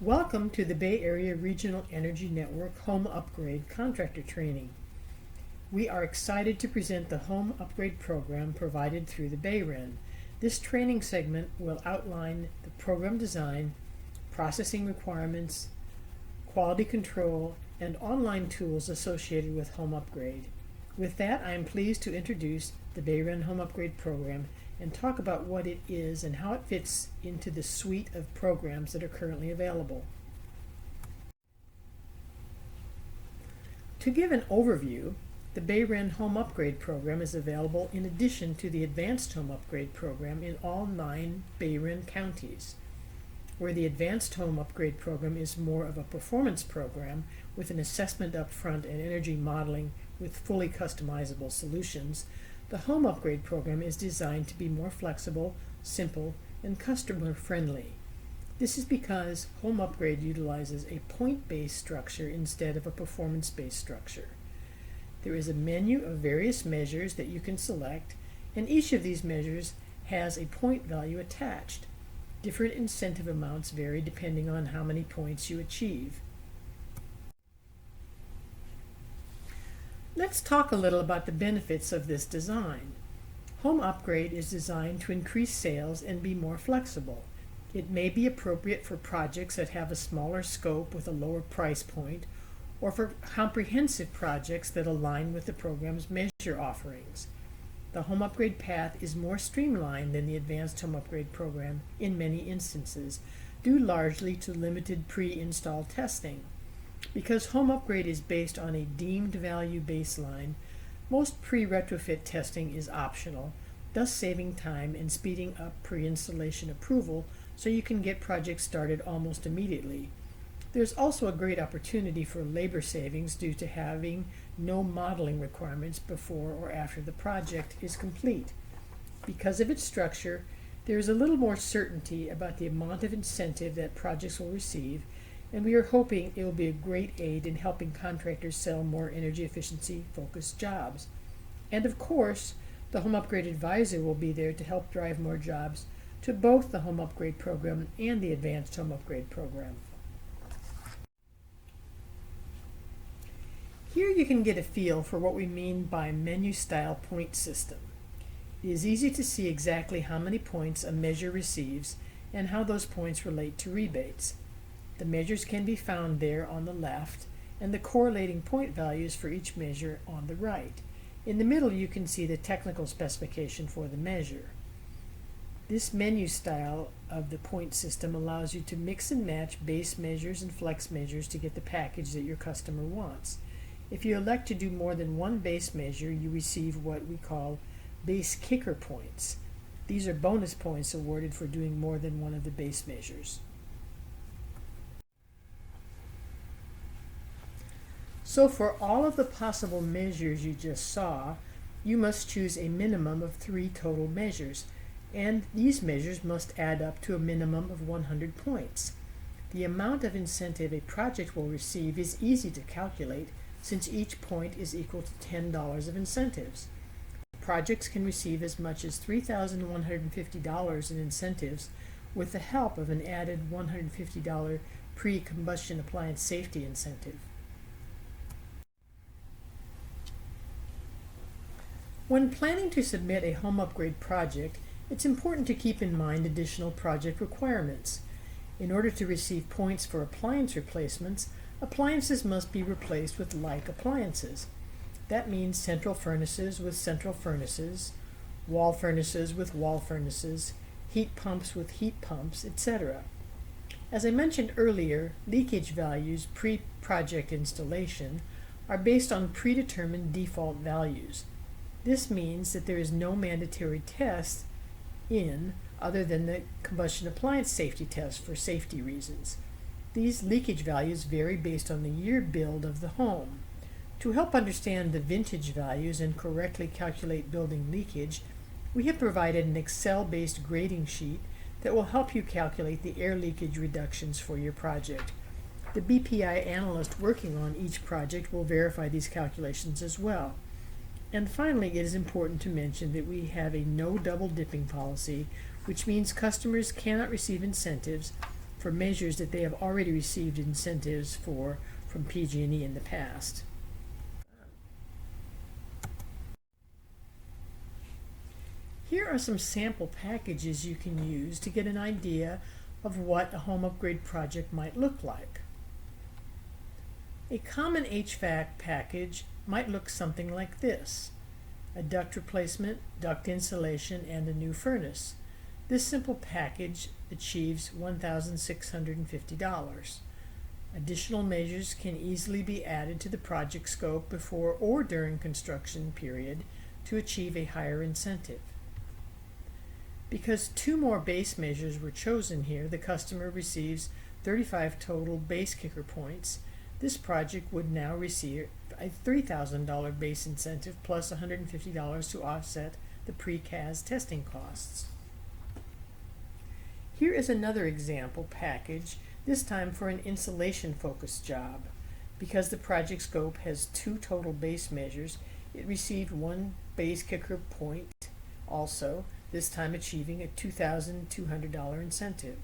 Welcome to the Bay Area Regional Energy Network Home Upgrade Contractor Training. We are excited to present the Home Upgrade Program provided through the BayREN. This training segment will outline the program design, processing requirements, quality control, and online tools associated with Home Upgrade. With that, I am pleased to introduce the BayREN Home Upgrade Program and talk about what it is and how it fits into the suite of programs that are currently available. To give an overview, the BayREN Home Upgrade Program is available in addition to the Advanced Home Upgrade Program in all 9 BayREN counties. Where the Advanced Home Upgrade Program is more of a performance program with an assessment up front and energy modeling with fully customizable solutions, the Home Upgrade Program is designed to be more flexible, simple, and customer-friendly. This is because Home Upgrade utilizes a point-based structure instead of a performance-based structure. There is a menu of various measures that you can select, and each of these measures has a point value attached. Different incentive amounts vary depending on how many points you achieve. Let's talk a little about the benefits of this design. Home Upgrade is designed to increase sales and be more flexible. It may be appropriate for projects that have a smaller scope with a lower price point, or for comprehensive projects that align with the program's measure offerings. The Home Upgrade path is more streamlined than the Advanced Home Upgrade Program in many instances, due largely to limited pre-install testing. Because Home Upgrade is based on a deemed value baseline, most pre-retrofit testing is optional, thus saving time and speeding up pre-installation approval so you can get projects started almost immediately. There's also a great opportunity for labor savings due to having no modeling requirements before or after the project is complete. Because of its structure, there is a little more certainty about the amount of incentive that projects will receive, and we are hoping it will be a great aid in helping contractors sell more energy efficiency focused jobs. And of course, the Home Upgrade Advisor will be there to help drive more jobs to both the Home Upgrade Program and the Advanced Home Upgrade Program. Here you can get a feel for what we mean by menu-style point system. It is easy to see exactly how many points a measure receives and how those points relate to rebates. The measures can be found there on the left, and the correlating point values for each measure on the right. In the middle you can see the technical specification for the measure. This menu style of the point system allows you to mix and match base measures and flex measures to get the package that your customer wants. If you elect to do more than one base measure, you receive what we call base kicker points. These are bonus points awarded for doing more than one of the base measures. So for all of the possible measures you just saw, you must choose a minimum of 3 total measures, and these measures must add up to a minimum of 100 points. The amount of incentive a project will receive is easy to calculate since each point is equal to $10 of incentives. Projects can receive as much as $3,150 in incentives with the help of an added $150 pre-combustion appliance safety incentive. When planning to submit a home upgrade project, it's important to keep in mind additional project requirements. In order to receive points for appliance replacements, appliances must be replaced with like appliances. That means central furnaces with central furnaces, wall furnaces with wall furnaces, heat pumps with heat pumps, etc. As I mentioned earlier, leakage values pre-project installation are based on predetermined default values. This means that there is no mandatory test other than the combustion appliance safety test for safety reasons. These leakage values vary based on the year build of the home. To help understand the vintage values and correctly calculate building leakage, we have provided an Excel-based grading sheet that will help you calculate the air leakage reductions for your project. The BPI analyst working on each project will verify these calculations as well. And finally, it is important to mention that we have a no double dipping policy, which means customers cannot receive incentives for measures that they have already received incentives for from PG&E in the past. Here are some sample packages you can use to get an idea of what a home upgrade project might look like. A common HVAC package might look something like this: a duct replacement, duct insulation, and a new furnace. This simple package achieves $1,650. Additional measures can easily be added to the project scope before or during construction period to achieve a higher incentive. Because 2 more base measures were chosen here, the customer receives 35 total base kicker points. This project would now receive a $3,000 base incentive plus $150 to offset the pre-CAS testing costs. Here is another example package, this time for an insulation-focused job. Because the project scope has 2 total base measures, it received 1 base kicker point also, this time achieving a $2,200 incentive.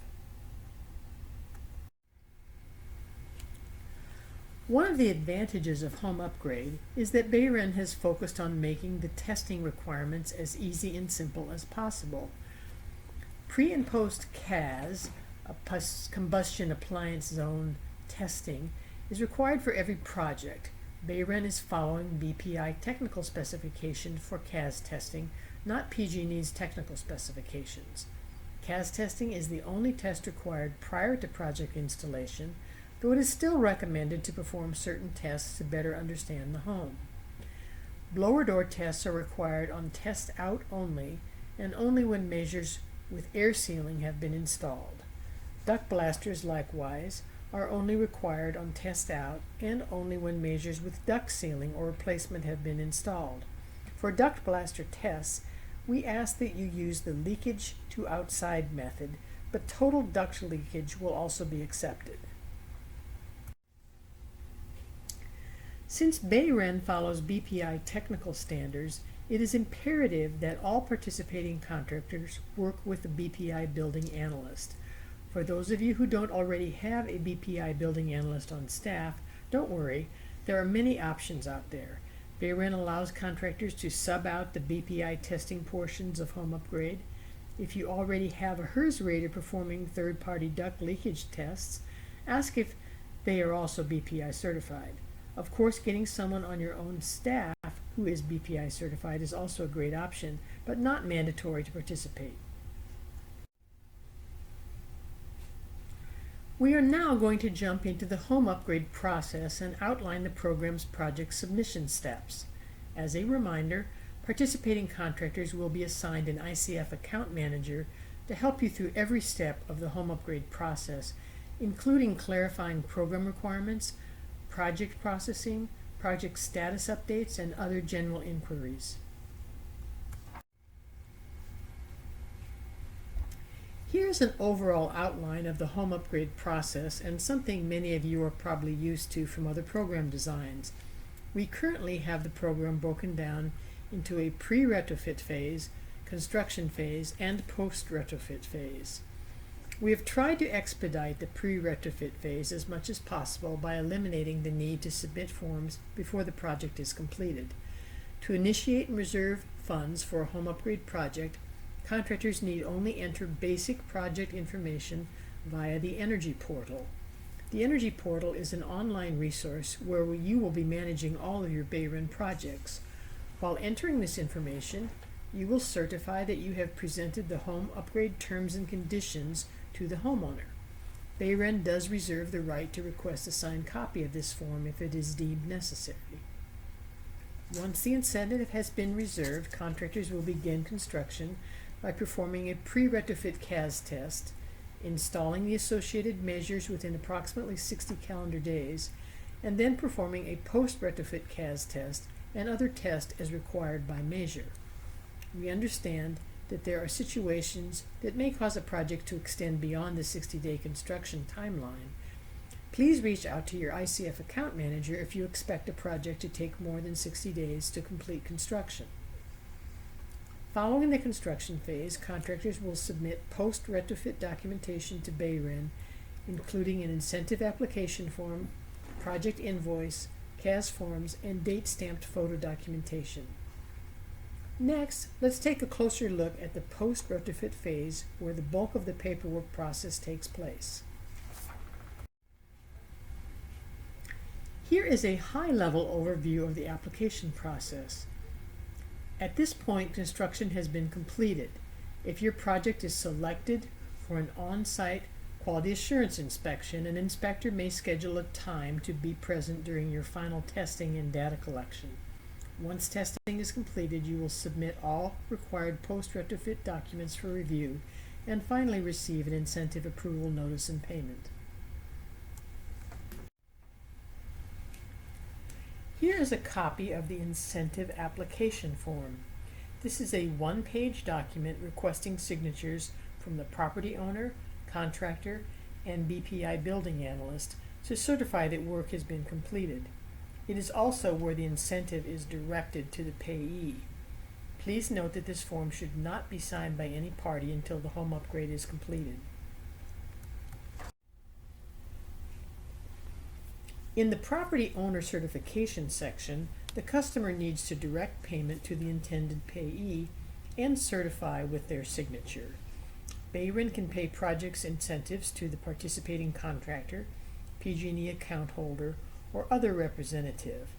One of the advantages of Home Upgrade is that BayREN has focused on making the testing requirements as easy and simple as possible. Pre and post CAS, combustion appliance zone testing, is required for every project. BayREN is following BPI technical specification for CAS testing, not PG&E's technical specifications. CAS testing is the only test required prior to project installation, though it is still recommended to perform certain tests to better understand the home. Blower door tests are required on test out only, and only when measures with air sealing have been installed. Duct blasters, likewise, are only required on test out and only when measures with duct sealing or replacement have been installed. For duct blaster tests, we ask that you use the leakage to outside method, but total duct leakage will also be accepted. Since BayREN follows BPI technical standards, it is imperative that all participating contractors work with the BPI building analyst. For those of you who don't already have a BPI building analyst on staff, don't worry, there are many options out there. BayREN allows contractors to sub out the BPI testing portions of Home Upgrade. If you already have a HERS rater performing third-party duct leakage tests, ask if they are also BPI certified. Of course, getting someone on your own staff who is BPI certified is also a great option, but not mandatory to participate. We are now going to jump into the home upgrade process and outline the program's project submission steps. As a reminder, participating contractors will be assigned an ICF account manager to help you through every step of the home upgrade process, including clarifying program requirements, project processing, project status updates, and other general inquiries. Here's an overall outline of the home upgrade process and something many of you are probably used to from other program designs. We currently have the program broken down into a pre-retrofit phase, construction phase, and post-retrofit phase. We have tried to expedite the pre-retrofit phase as much as possible by eliminating the need to submit forms before the project is completed. To initiate and reserve funds for a home upgrade project, contractors need only enter basic project information via the Energy Portal. The Energy Portal is an online resource where you will be managing all of your BayREN projects. While entering this information, you will certify that you have presented the home upgrade terms and conditions to the homeowner. BayREN does reserve the right to request a signed copy of this form if it is deemed necessary. Once the incentive has been reserved, contractors will begin construction by performing a pre-retrofit CAS test, installing the associated measures within approximately 60 calendar days, and then performing a post-retrofit CAS test and other tests as required by measure. We understand that there are situations that may cause a project to extend beyond the 60-day construction timeline. Please reach out to your ICF account manager if you expect a project to take more than 60 days to complete construction. Following the construction phase, contractors will submit post-retrofit documentation to BayREN including an incentive application form, project invoice, CAS forms, and date-stamped photo documentation. Next, let's take a closer look at the post-retrofit phase where the bulk of the paperwork process takes place. Here is a high-level overview of the application process. At this point, construction has been completed. If your project is selected for an on-site quality assurance inspection, an inspector may schedule a time to be present during your final testing and data collection. Once testing is completed, you will submit all required post-retrofit documents for review and finally receive an incentive approval notice and payment. Here is a copy of the incentive application form. This is a one-page document requesting signatures from the property owner, contractor, and BPI building analyst to certify that work has been completed. It is also where the incentive is directed to the payee. Please note that this form should not be signed by any party until the home upgrade is completed. In the property owner certification section, the customer needs to direct payment to the intended payee and certify with their signature. BayREN can pay projects incentives to the participating contractor, PG&E account holder, or other representative.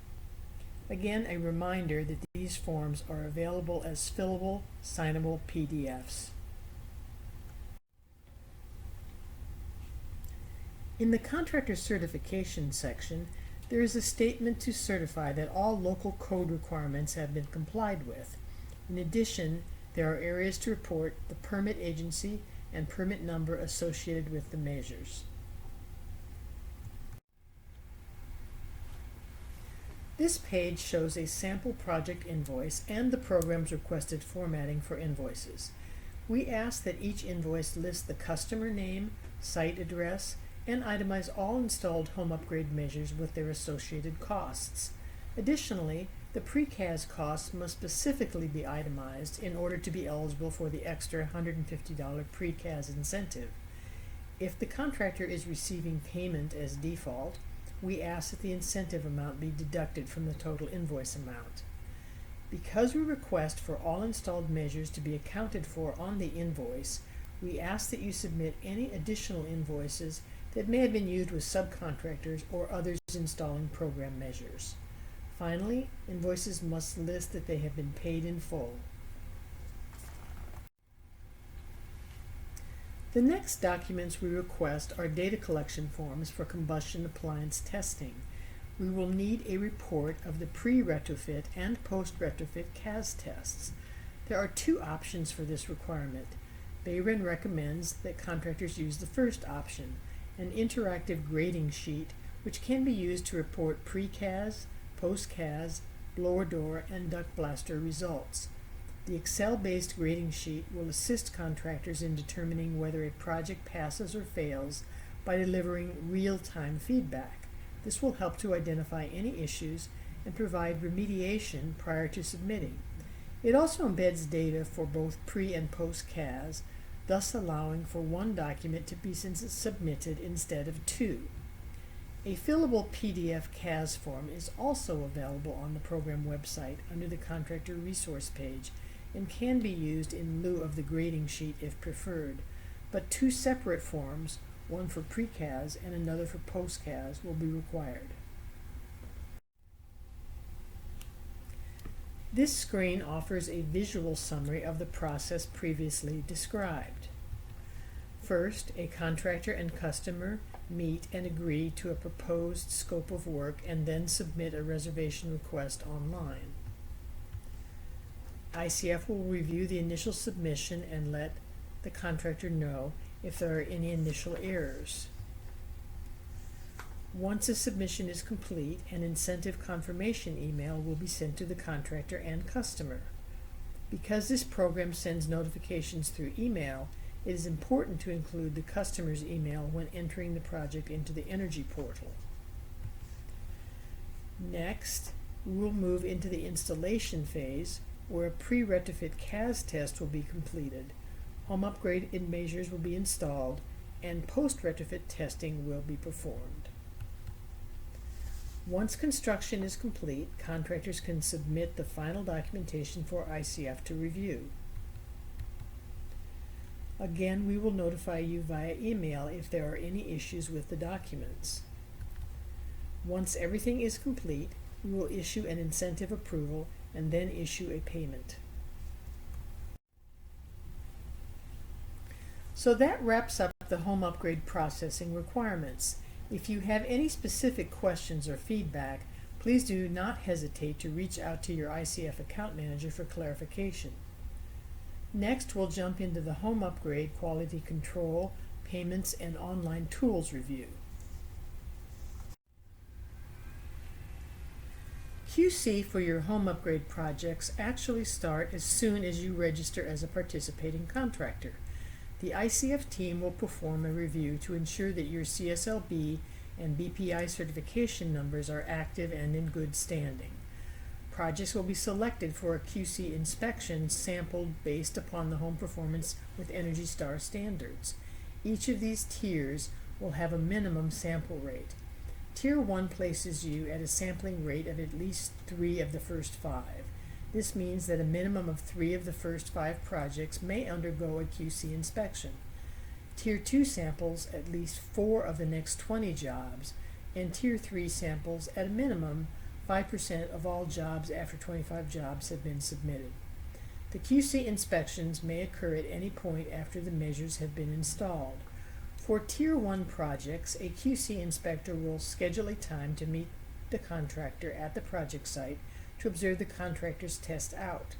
Again, a reminder that these forms are available as fillable, signable PDFs. In the contractor certification section, there is a statement to certify that all local code requirements have been complied with. In addition, there are areas to report the permit agency and permit number associated with the measures. This page shows a sample project invoice and the program's requested formatting for invoices. We ask that each invoice list the customer name, site address, and itemize all installed home upgrade measures with their associated costs. Additionally, the pre-CAS costs must specifically be itemized in order to be eligible for the extra $150 pre-CAS incentive. If the contractor is receiving payment as default, we ask that the incentive amount be deducted from the total invoice amount. Because we request for all installed measures to be accounted for on the invoice, we ask that you submit any additional invoices that may have been used with subcontractors or others installing program measures. Finally, invoices must list that they have been paid in full. The next documents we request are data collection forms for combustion appliance testing. We will need a report of the pre-retrofit and post-retrofit CAS tests. There are two options for this requirement. BayREN recommends that contractors use the first option, an interactive grading sheet, which can be used to report pre-CAS, post-CAS, blower door, and duct blaster results. The Excel-based grading sheet will assist contractors in determining whether a project passes or fails by delivering real-time feedback. This will help to identify any issues and provide remediation prior to submitting. It also embeds data for both pre- and post-CAS, thus allowing for one document to be submitted instead of two. A fillable PDF CAS form is also available on the program website under the Contractor Resource page and can be used in lieu of the grading sheet if preferred, but two separate forms, one for pre-CAS and another for post-CAS, will be required. This screen offers a visual summary of the process previously described. First, a contractor and customer meet and agree to a proposed scope of work and then submit a reservation request online. ICF will review the initial submission and let the contractor know if there are any initial errors. Once a submission is complete, an incentive confirmation email will be sent to the contractor and customer. Because this program sends notifications through email, it is important to include the customer's email when entering the project into the Energy Portal. Next, we will move into the installation phase, where a pre-retrofit CAS test will be completed. Home upgrade measures will be installed, and post-retrofit testing will be performed. Once construction is complete, contractors can submit the final documentation for ICF to review. Again, we will notify you via email if there are any issues with the documents. Once everything is complete, we will issue an incentive approval and then issue a payment. So that wraps up the home upgrade processing requirements. If you have any specific questions or feedback, please do not hesitate to reach out to your ICF account manager for clarification. Next, we'll jump into the home upgrade quality control, payments, and online tools review. QC for your home upgrade projects actually start as soon as you register as a participating contractor. The ICF team will perform a review to ensure that your CSLB and BPI certification numbers are active and in good standing. Projects will be selected for a QC inspection sampled based upon the home performance with ENERGY STAR standards. Each of these tiers will have a minimum sample rate. Tier 1 places you at a sampling rate of at least 3 of the first 5. This means that a minimum of 3 of the first 5 projects may undergo a QC inspection. Tier 2 samples at least 4 of the next 20 jobs, and Tier 3 samples at a minimum 5% of all jobs after 25 jobs have been submitted. The QC inspections may occur at any point after the measures have been installed. For Tier 1 projects, a QC inspector will schedule a time to meet the contractor at the project site to observe the contractor's test out.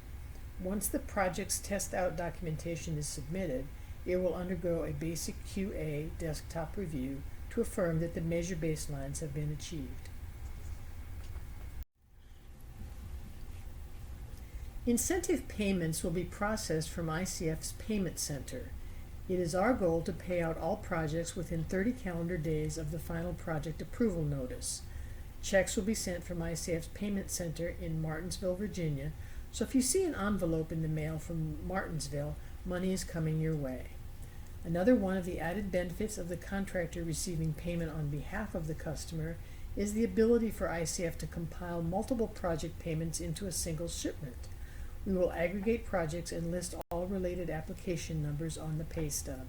Once the project's test out documentation is submitted, it will undergo a basic QA desktop review to affirm that the measure baselines have been achieved. Incentive payments will be processed from ICF's payment center. It is our goal to pay out all projects within 30 calendar days of the final project approval notice. Checks will be sent from ICF's payment center in Martinsville, Virginia, so if you see an envelope in the mail from Martinsville, money is coming your way. Another one of the added benefits of the contractor receiving payment on behalf of the customer is the ability for ICF to compile multiple project payments into a single shipment. We will aggregate projects and list all related application numbers on the pay stub.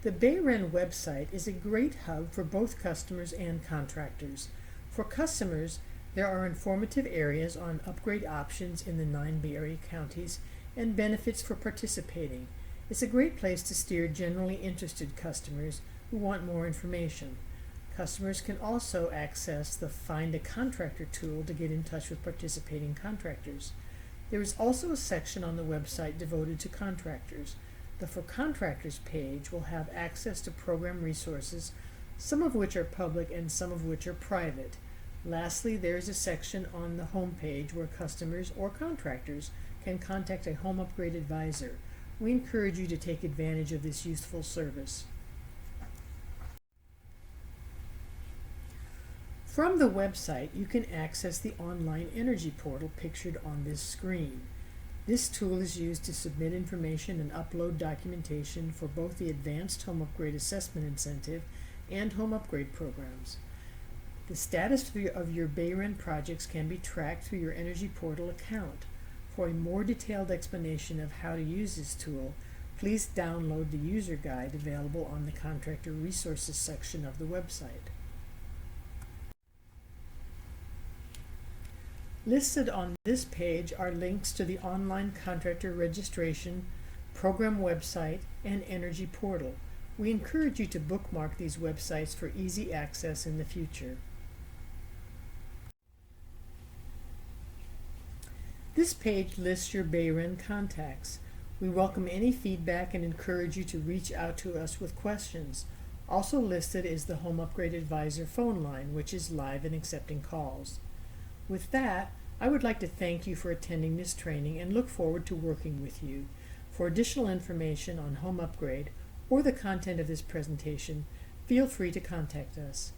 The BayREN website is a great hub for both customers and contractors. For customers, there are informative areas on upgrade options in the 9 Bay Area counties and benefits for participating. It's a great place to steer generally interested customers who want more information. Customers can also access the Find a Contractor tool to get in touch with participating contractors. There is also a section on the website devoted to contractors. The For Contractors page will have access to program resources, some of which are public and some of which are private. Lastly, there is a section on the home page where customers or contractors can contact a home upgrade advisor. We encourage you to take advantage of this useful service. From the website, you can access the online energy portal pictured on this screen. This tool is used to submit information and upload documentation for both the Advanced Home Upgrade Assessment Incentive and Home Upgrade programs. The status of your BayREN projects can be tracked through your Energy Portal account. For a more detailed explanation of how to use this tool, please download the user guide available on the Contractor Resources section of the website. Listed on this page are links to the online contractor registration, program website, and energy portal. We encourage you to bookmark these websites for easy access in the future. This page lists your BayREN contacts. We welcome any feedback and encourage you to reach out to us with questions. Also listed is the Home Upgrade Advisor phone line, which is live and accepting calls. With that, I would like to thank you for attending this training and look forward to working with you. For additional information on Home Upgrade or the content of this presentation, feel free to contact us.